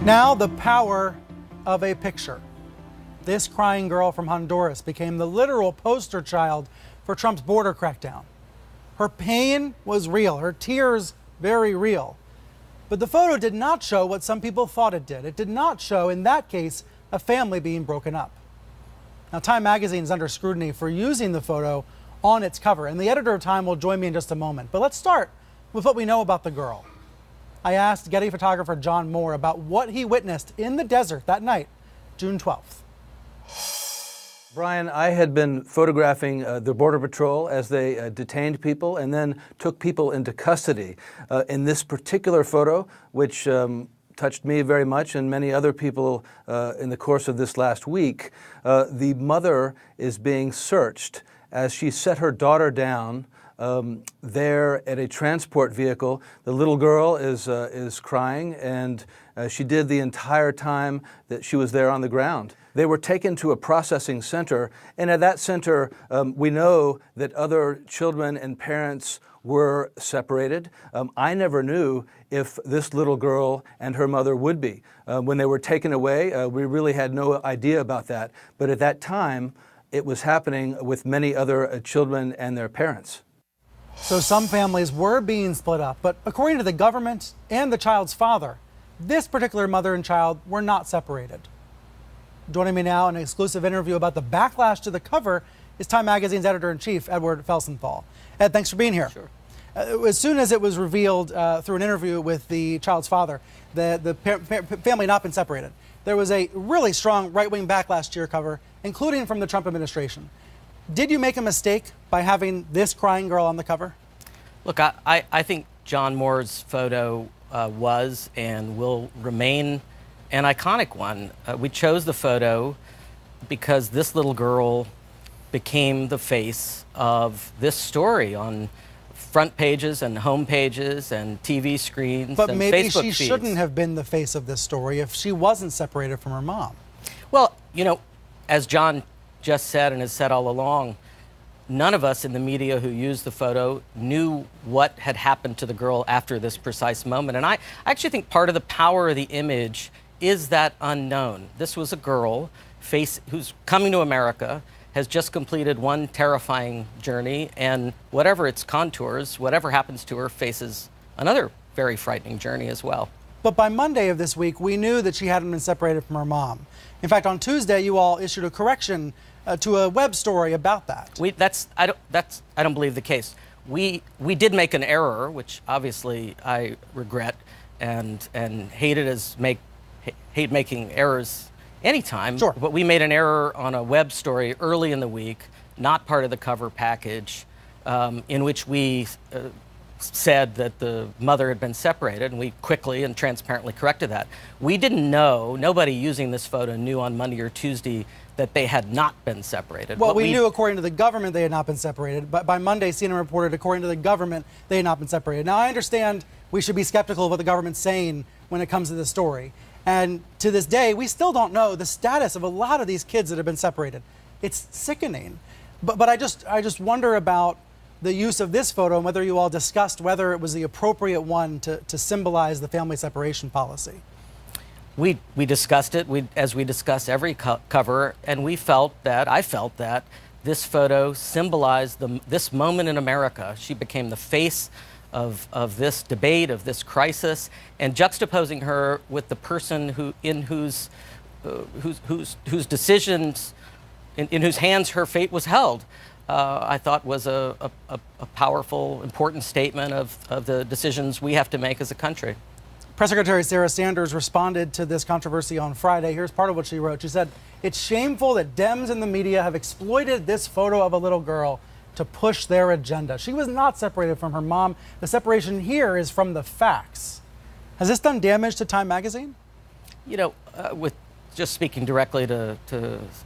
Now, the power of a picture. This crying girl from Honduras became the literal poster child for Trump's border crackdown. Her pain was real, her tears very real. But the photo did not show what some people thought it did. It did not show, in that case, a family being broken up. Now, Time magazine is under scrutiny for using the photo on its cover, and the editor of Time will join me in just a moment. But let's start with what we know about the girl. I asked Getty photographer John Moore about what he witnessed in the desert that night, June 12th. Brian, I had been photographing the Border Patrol as they detained people and then took people into custody. In this particular photo, which touched me very much and many other people in the course of this last week, the mother is being searched as she set her daughter down there at a transport vehicle. The little girl is crying, and she did the entire time that she was there on the ground. They were taken to a processing center, and at that center, we know that other children and parents were separated. I never knew if this little girl and her mother would be. When they were taken away, we really had no idea about that. But at that time, it was happening with many other children and their parents. So some families were being split up, but according to the government and the child's father, this particular mother and child were not separated. Joining me now in an exclusive interview about the backlash to the cover is Time Magazine's editor-in-chief, Edward Felsenthal. Ed, thanks for being here. Sure. As soon as it was revealed through an interview with the child's father that the family had not been separated, there was a really strong right-wing backlash to your cover, including from the Trump administration. Did you make a mistake by having this crying girl on the cover? Look, I think John Moore's photo was and will remain an iconic one. We chose the photo because this little girl became the face of this story on front pages and home pages and TV screens but and maybe Facebook she feeds. shouldn't have been the face of this story if she wasn't separated from her mom. Well, you know, as John just said and has said all along, none of us in the media who used the photo knew what had happened to the girl after this precise moment. And I actually think part of the power of the image is that unknown. This was a girl who's coming to America, has just completed one terrifying journey, and whatever its contours, whatever happens to her, faces another very frightening journey as well. But by Monday of this week, we knew that she hadn't been separated from her mom. In fact, on Tuesday, you all issued a correction to a web story about that. I don't believe the case. We did make an error, which obviously I regret and hate making errors anytime. Sure. But we made an error on a web story early in the week, not part of the cover package, in which we said that the mother had been separated, and we quickly and transparently corrected that. We didn't know, nobody using this photo knew on Monday or Tuesday that they had not been separated. Well, we knew according to the government they had not been separated, but by Monday, CNN reported according to the government they had not been separated. Now, I understand we should be skeptical of what the government's saying when it comes to this story. And to this day, we still don't know the status of a lot of these kids that have been separated. It's sickening. But I just wonder about the use of this photo and whether you all discussed whether it was the appropriate one to symbolize the family separation policy. We discussed it, as we discuss every cover, and I felt that this photo symbolized this moment in America. She became the face of this debate, of this crisis, and juxtaposing her with the person whose decisions, in whose hands her fate was held, I thought was a powerful, important statement of the decisions we have to make as a country. Press Secretary Sarah Sanders responded to this controversy on Friday. Here's part of what she wrote. She said, "It's shameful that Dems and the media have exploited this photo of a little girl to push their agenda. She was not separated from her mom. The separation here is from the facts." Has this done damage to Time Magazine? You know, with just speaking directly to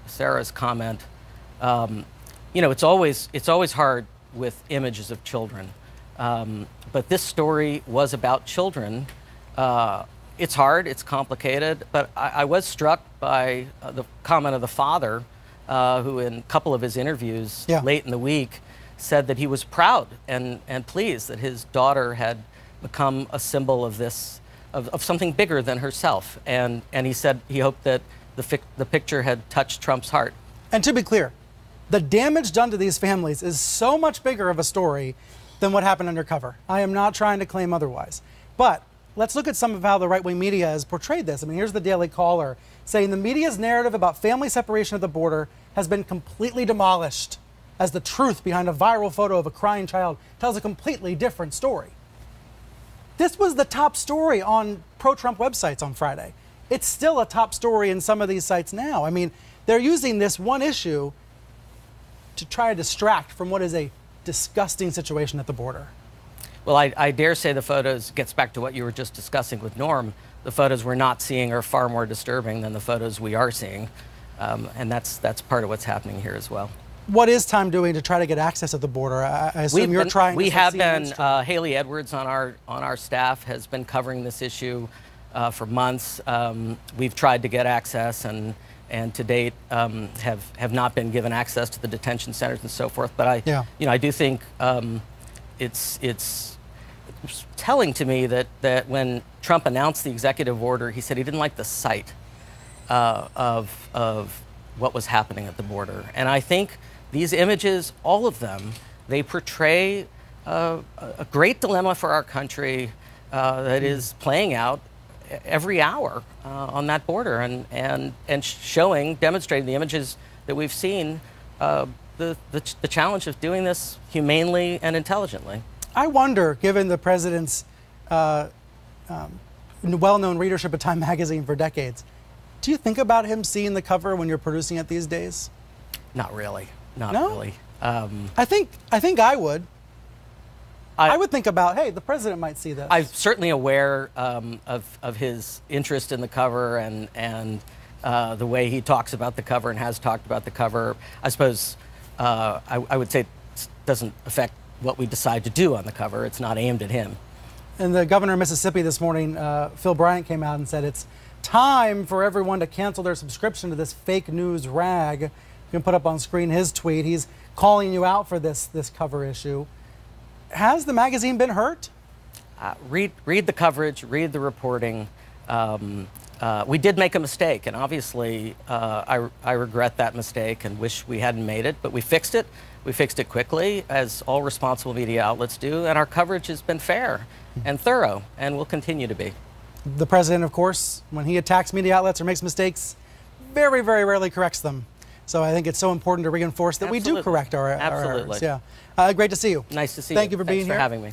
Sarah's comment, you know, it's always hard with images of children. But this story was about children. It's hard, it's complicated, but I was struck by the comment of the father, who in a couple of his interviews late in the week said that he was proud and pleased that his daughter had become a symbol of this of something bigger than herself. And he said he hoped that the picture had touched Trump's heart. And to be clear, the damage done to these families is so much bigger of a story than what happened undercover. I am not trying to claim otherwise. But let's look at some of how the right-wing media has portrayed this. I mean, here's the Daily Caller saying the media's narrative about family separation at the border has been completely demolished, as the truth behind a viral photo of a crying child tells a completely different story. This was the top story on pro-Trump websites on Friday. It's still a top story in some of these sites now. I mean, they're using this one issue to try to distract from what is a disgusting situation at the border. Well, I dare say the photos, gets back to what you were just discussing with Norm, the photos we're not seeing are far more disturbing than the photos we are seeing. And that's part of what's happening here as well. What is Time doing to try to get access at the border? I assume you're trying. We have been. Haley Edwards on our staff has been covering this issue for months. We've tried to get access, and to date have not been given access to the detention centers and so forth. But I do think it's telling to me that when Trump announced the executive order, he said he didn't like the sight of what was happening at the border. And I think these images, all of them, they portray a great dilemma for our country that is playing out every hour on that border, and demonstrating the images that we've seen, the challenge of doing this humanely and intelligently. I wonder, given the president's well-known readership of Time magazine for decades, do you think about him seeing the cover when you're producing it these days? Not really. Not No? really. I think I would. I would think about, hey, the president might see this. I'm certainly aware of his interest in the cover and the way he talks about the cover and has talked about the cover. I suppose I would say it doesn't affect what we decide to do on the cover. It's not aimed at him. And the governor of Mississippi this morning, Phil Bryant, came out and said it's time for everyone to cancel their subscription to this fake news rag. You can put up on screen his tweet. He's calling you out for this cover issue. Has the magazine been hurt? Read the coverage, read the reporting. We did make a mistake, and obviously I regret that mistake and wish we hadn't made it, but we fixed it. We fixed it quickly, as all responsible media outlets do, and our coverage has been fair and thorough, and will continue to be. The president, of course, when he attacks media outlets or makes mistakes, very, very rarely corrects them. So I think it's so important to reinforce that we do correct our errors. Yeah. Great to see you. Nice to see you. Thank you for being here. Thanks for having me.